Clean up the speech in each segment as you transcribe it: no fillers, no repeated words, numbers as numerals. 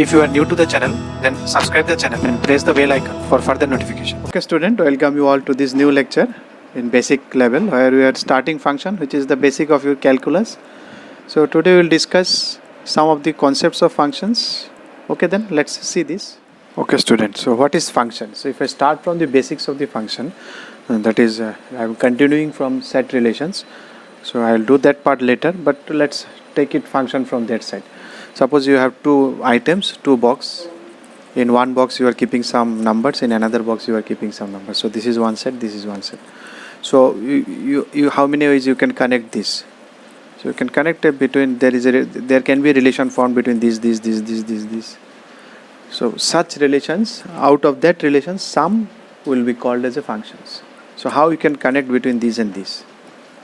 If you are new to the channel, then subscribe the channel and press the bell icon for further notification. Okay student, welcome you all to this new lecture in basic level where we are starting function, which is the basic of your calculus. So today we will discuss some of the concepts of functions. Okay, then let's see this. Okay student, so what is function? So if I start from the basics of the function, that is I am continuing from set relations. So I will do that part later, but let's take it function from that side. Suppose you have two items, two boxes. In one box you are keeping some numbers, in another box you are keeping some numbers. So this is one set, this is one set. So you how many ways you can connect this? So you can connect it between, there can be a relation formed between this. So such relations, out of that relation, sum will be called as a functions. So how you can connect between these and these?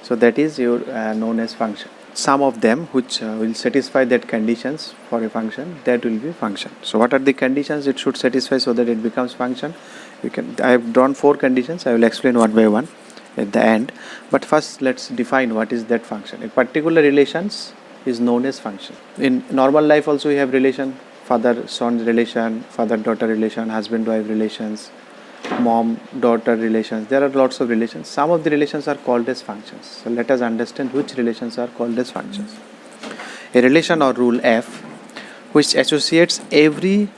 So that is your known as function. Some of them which will satisfy that conditions for a function, that will be function. So what are the conditions it should satisfy so that it becomes function? I have drawn 4 conditions. I will explain one by one at the end. But first let's define what is that function. A particular relations is known as function. In normal life also we have relation, father-son relation, father-daughter relation, husband-wife relations, mom-daughter relations. There are lots of relations. Some of the relations are called as functions. So let us understand which relations are called as functions. A relation or rule F which associates every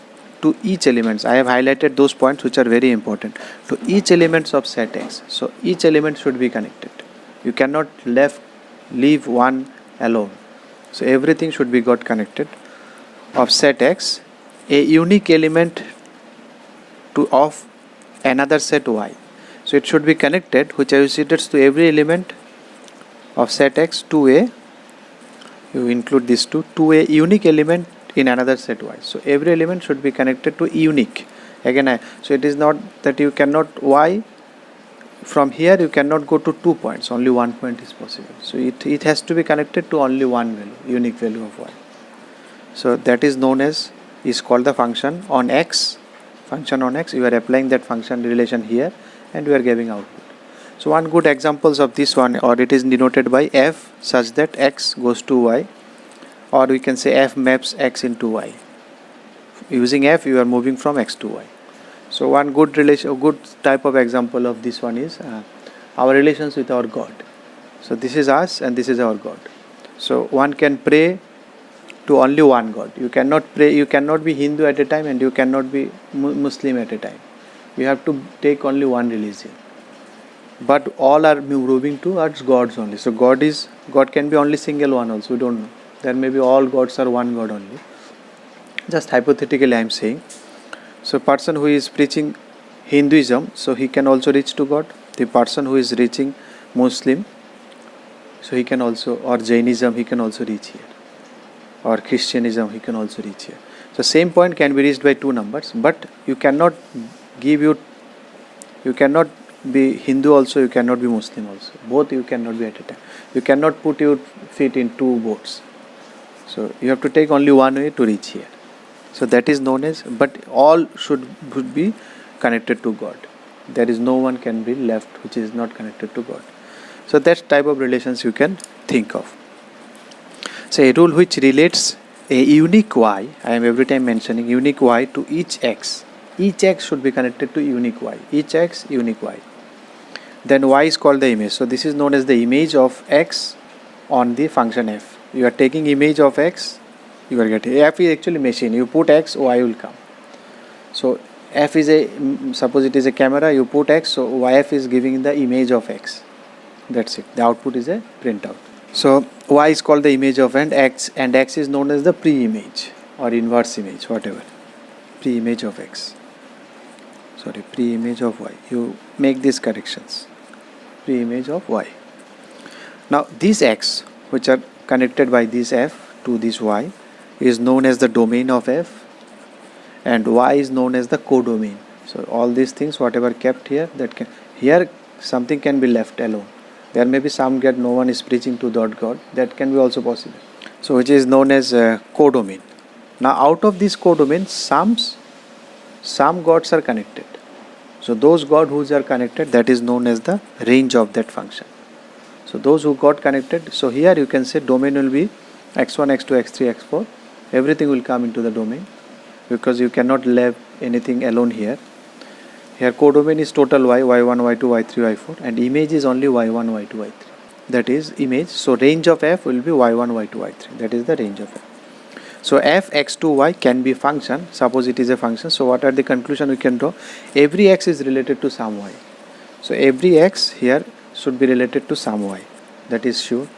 to each elements. I have highlighted those points which are very important. To each elements of set X. So each element should be connected. You cannot leave one alone. So everything should be got connected. Of set X, a unique element of another set Y. So it should be connected which associates to every element of set X to a, you include these two, to a unique element in another set Y. So every element should be connected to unique. Again, so it is not that you cannot Y, from here you cannot go to 2 points, only 1 point is possible. So it has to be connected to only one value, unique value of Y. So that is known as, is called the function on X. Function on X, you are applying that function relation here and you are giving output. So one good examples of this one, or it is denoted by F such that X goes to Y, or we can say F maps X into Y. Using F you are moving from X to Y. So one good type of example of this one is our relations with our God. So this is us and this is our God. So one can pray to only one God. You cannot pray, you cannot be Hindu at a time and you cannot be Muslim at a time. You have to take only one religion. But all are moving towards gods only. So God can be only single one also, we don't know. There may be all gods are one God only. Just hypothetically I am saying. So person who is preaching Hinduism, so he can also reach to God. The person who is reaching Muslim, so he can also, or Jainism, he can also reach here. Or Christianism, he can also reach here. So same point can be reached by 2 numbers, but you cannot you cannot be Hindu also, you cannot be Muslim also. Both you cannot be at a time. You cannot put your feet in 2 boats. So you have to take only one way to reach here. So that is known as, but all should be connected to God. There is no one can be left which is not connected to God. So that type of relations you can think of. So a rule which relates a unique Y, I am every time mentioning unique Y to each X. Each X should be connected to unique Y. Each X, unique Y. Then Y is called the image. So this is known as the image of X on the function F. You are taking image of X, you are getting, F is actually machine. You put X, Y will come. So F is suppose it is a camera, you put X, so YF is giving the image of X. That's it. The output is a printout. So Y is called the image of X, and X is known as the pre-image or inverse image, whatever. Pre-image of X. Sorry, pre-image of Y. You make these corrections. Pre-image of Y. Now these X which are connected by this F to this Y is known as the domain of F, and Y is known as the codomain. So all these things whatever kept here, here something can be left alone. There may be some God, no one is preaching to that God. That can be also possible. So which is known as codomain. Now out of this codomain, some gods are connected. So those gods who are connected, that is known as the range of that function. So those who got connected, so here you can say domain will be x1, x2, x3, x4. Everything will come into the domain. because you cannot leave anything alone here. Here codomain is total y, y1, y2, y3, y4, and image is only y1, y2, y3. That is image. So range of f will be y1, y2, y3. That is the range of f. So f x2 y can be function. Suppose it is a function. So what are the conclusion we can draw? Every x is related to some y. So every x here should be related to some y. That is sure.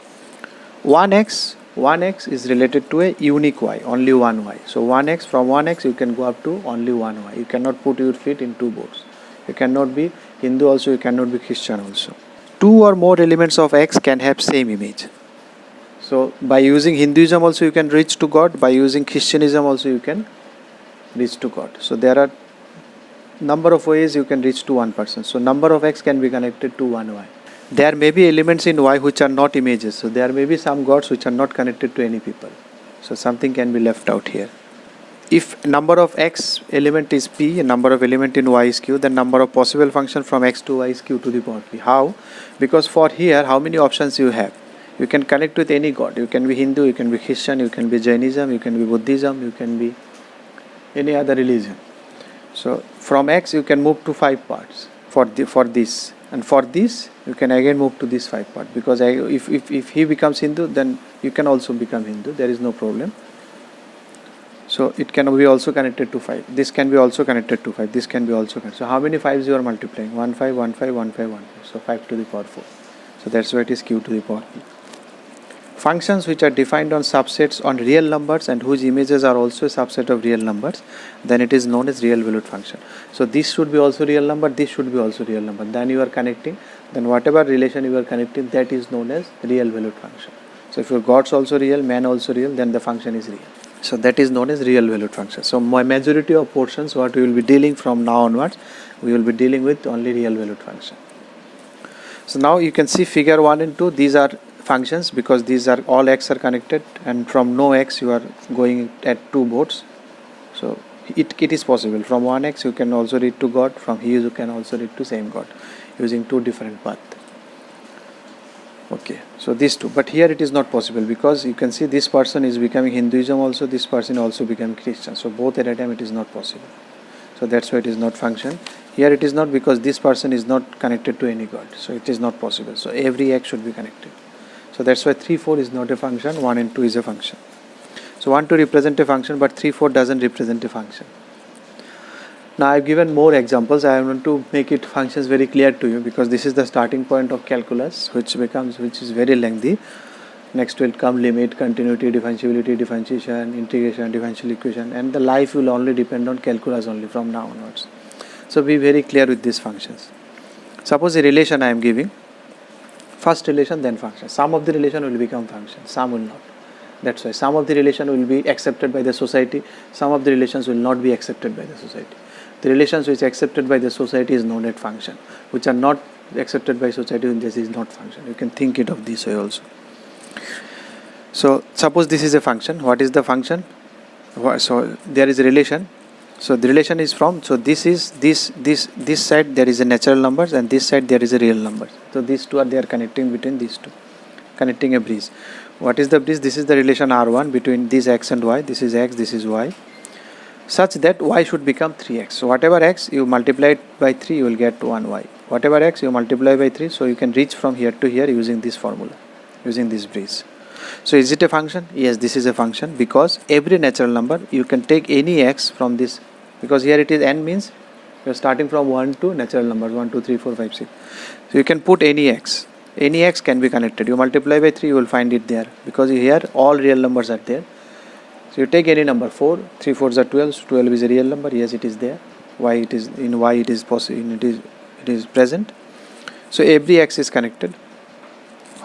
1x is related to a unique y, only one y. So 1x, from 1x you can go up to only one y. You cannot put your feet in two boats. You cannot be Hindu also, you cannot be Christian also. Two or more elements of x can have same image. So by using Hinduism also you can reach to God, by using Christianism also you can reach to God. So there are number of ways you can reach to one person. So number of x can be connected to one y. There may be elements in y which are not images. So there may be some gods which are not connected to any people. So something can be left out here. If number of x element is p and number of element in y is q, then number of possible function from x to y is q to the power p. How? Because for here, how many options you have? You can connect with any god. You can be Hindu, you can be Christian, you can be Jainism, you can be Buddhism, you can be any other religion. So from x you can move to 5 parts for this, and for this you can again move to this 5 part, because if he becomes Hindu, then you can also become Hindu. There is no problem. So it can be also connected to 5. This can be also connected to 5. This can be also connected. So how many 5s you are multiplying? 1 5 1 5 1 5 1 5. So 5 to the power 4. So that's why it is q to the power p. Functions which are defined on subsets on real numbers and whose images are also a subset of real numbers, then it is known as real valued function. So this should be also real number, this should be also real number. Then you are connecting, then whatever relation you are connecting, that is known as real valued function. So if your gods also real, man also real, then the function is real. So that is known as real valued function. So my majority of portions what we will be dealing from now onwards, we will be dealing with only real valued function. So now you can see figure 1 and 2, these are functions, because these are all x are connected, and from no x you are going at two boats. So it is possible. From 1x you can also read to God, from here you can also read to same God using two different paths. Okay, so these two, but here it is not possible, because you can see this person is becoming Hinduism also, this person also becoming Christian. So both at a time it is not possible. So that's why it is not function. Here it is not, because this person is not connected to any god. So it is not possible. So every x should be connected. So that's why 3 4 is not a function, 1 and 2 is a function. So 1 2 represent a function, but 3 4 doesn't represent a function. Now I've given more examples. I want to make it functions very clear to you, because this is the starting point of calculus, which is very lengthy. Next will come limit, continuity, differentiability, differentiation, integration, differential equation, and the life will only depend on calculus only from now onwards. So be very clear with these functions. Suppose a relation I am giving, first relation then function. Some of the relation will become function, some will not. That's why some of the relation will be accepted by the society, some of the relations will not be accepted by the society. The relations which are accepted by the society is known as function, which are not accepted by society, this is not function. You can think it of this way also. So suppose this is a function. What is the function? So there is a relation. So the relation is from, so this is this side there is a natural numbers, and this side there is a real number. So these two are there connecting between these two, connecting a bridge. What is the bridge? This is the relation R1 between this x and y. This is x, this is y, such that y should become 3x. So whatever x you multiply it by 3, you will get 1y. Whatever x you multiply by 3, so you can reach from here to here using this formula, using this bridge. So is it a function? Yes, this is a function, because every natural number you can take any x from this, because here it is n, means you are starting from 1 to natural numbers 1 2 3 4 5 6. So you can put any x. Any x can be connected. You multiply by 3, you will find it there, because here all real numbers are there. So you take any number, 4, 3 4s are 12, so 12 is a real number. Yes, it is there. Y it is in y it is possible. It is present. So every x is connected.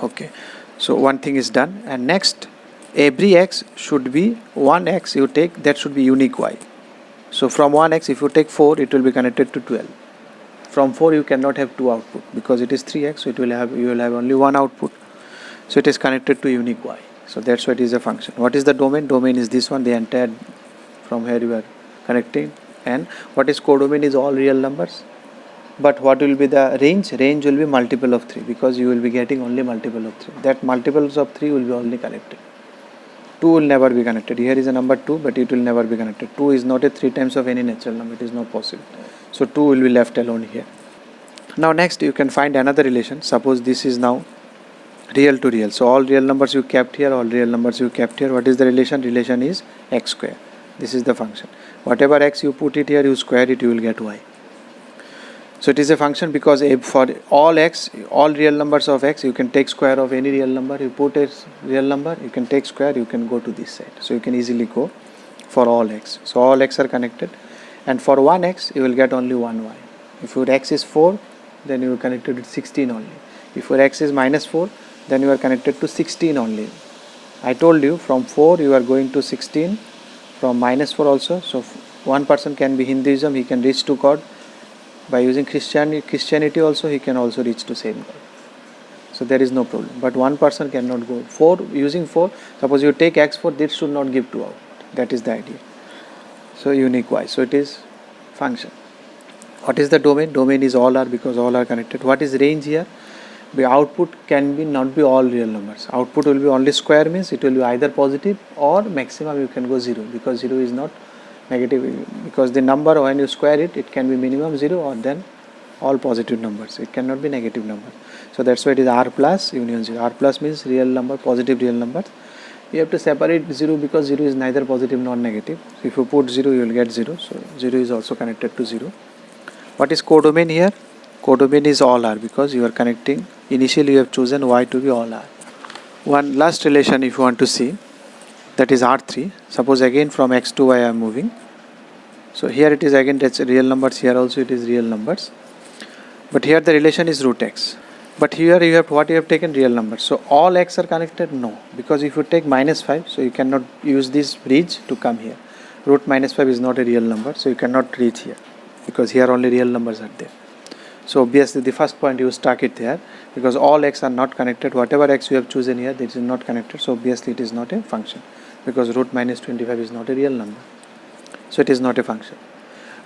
Okay. So one thing is done, and next every x should be 1x you take, that should be unique y. So from 1x if you take 4, it will be connected to 12. From 4 you cannot have two output, because it is 3x, so you will have only one output. So it is connected to unique y. So that's why it is a function. What is the domain? Domain is this one, the entire, from here you are connecting. And what is codomain is all real numbers. But what will be the range? Range will be multiple of 3, because you will be getting only multiple of 3. That multiples of 3 will be only connected. 2 will never be connected. Here is a number 2, but it will never be connected. 2 is not a 3 times of any natural number. It is not possible. So 2 will be left alone here. Now next you can find another relation. Suppose this is now real to real. So all real numbers you kept here, all real numbers you kept here. What is the relation? Relation is x square. This is the function. Whatever x you put it here, you square it, you will get y. So it is a function because for all x, all real numbers of x, you can take square of any real number. You put a real number, you can take square, you can go to this side. So you can easily go for all x. So all x are connected. And for one x, you will get only one y. If your x is 4, then you are connected with 16 only. If your x is minus 4, then you are connected to 16 only. I told you from 4 you are going to 16, from minus 4 also. So one person can be Hinduism, he can reach to God. By using Christianity also, he can also reach to same God. So there is no problem. But one person cannot go. 4, using 4, suppose you take x4, this should not give 2 out. That is the idea. So unique y. So it is function. What is the domain? Domain is all are, because all are connected. What is range here? The output can be not be all real numbers. Output will be only square, means it will be either positive or maximum you can go 0, because 0 is not negative, because the number when you square it, it can be minimum 0 or then all positive numbers. It cannot be negative number. So that's why it is r plus union 0. R plus means real number, positive real numbers. You have to separate 0 because 0 is neither positive nor negative. So if you put 0, you will get 0. So 0 is also connected to 0. What is codomain here? Codomain is all r, because you are connecting. Initially you have chosen y to be all r. One last relation if you want to see, that is R3. Suppose again from x to y I am moving. So here it is again that's real numbers, here also it is real numbers. But here the relation is root x. But here you have what you have taken real numbers. So all x are connected? No. Because if you take minus 5, so you cannot use this bridge to come here. Root minus 5 is not a real number, so you cannot reach here. Because here only real numbers are there. So obviously the first point you stuck it there, because all x are not connected. Whatever x you have chosen here, this is not connected. So obviously it is not a function, because root minus 25 is not a real number. So it is not a function.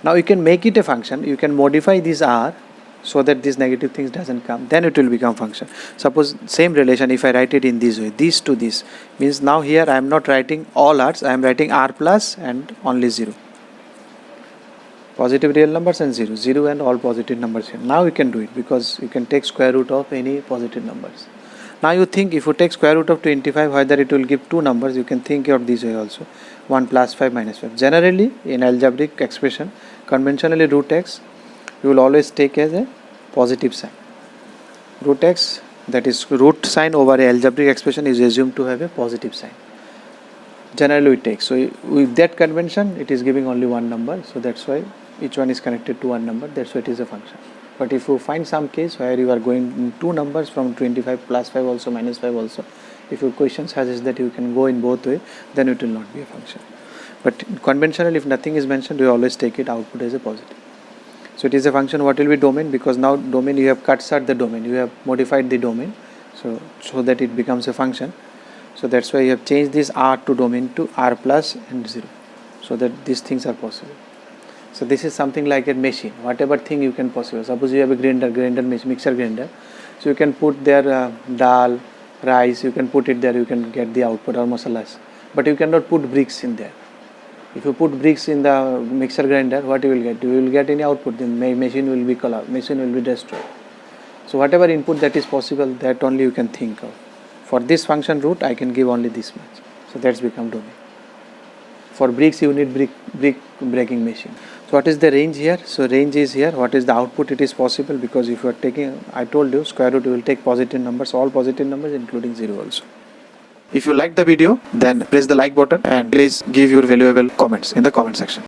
Now you can make it a function. You can modify this r so that these negative things doesn't come. Then it will become function. Suppose same relation, if I write it in this way, this to this, means now here I am not writing all r's, I am writing r plus and only 0. Positive real numbers and 0. 0 and all positive numbers here. Now you can do it, because you can take square root of any positive numbers. Now you think if you take square root of 25, whether it will give 2 numbers, you can think of this way also. 1 plus 5 minus 5. Generally in algebraic expression, conventionally root x, you will always take as a positive sign. Root x, that is root sign over a algebraic expression, is assumed to have a positive sign. Generally we take. So with that convention, it is giving only one number. So that's why each one is connected to one number. That's why it is a function. But if you find some case where you are going in 2 numbers from 25 plus 5 also minus 5 also, if your question suggests that you can go in both ways, then it will not be a function. But conventionally, if nothing is mentioned, you always take it output as a positive. So it is a function. What will be domain? Because now domain, you have cut short the domain, you have modified the domain, so that it becomes a function. So that's why you have changed this r to domain to r plus and 0, so that these things are possible. So this is something like a machine. Whatever thing you can possible. Suppose you have a mixer grinder. So you can put there dal, rice. You can put it there. You can get the output or masalas. But you cannot put bricks in there. If you put bricks in the mixer grinder, what you will get? You will get any output. The machine will be collapsed. Machine will be destroyed. So whatever input that is possible, that only you can think of. For this function root, I can give only this much. So that's become domain. For bricks, you need brick breaking machine. So what is the range here? So range is here. What is the output? It is possible, because if you are taking, I told you, square root, you will take positive numbers, all positive numbers including 0 also. If you like the video, then press the like button and please give your valuable comments in the comment section.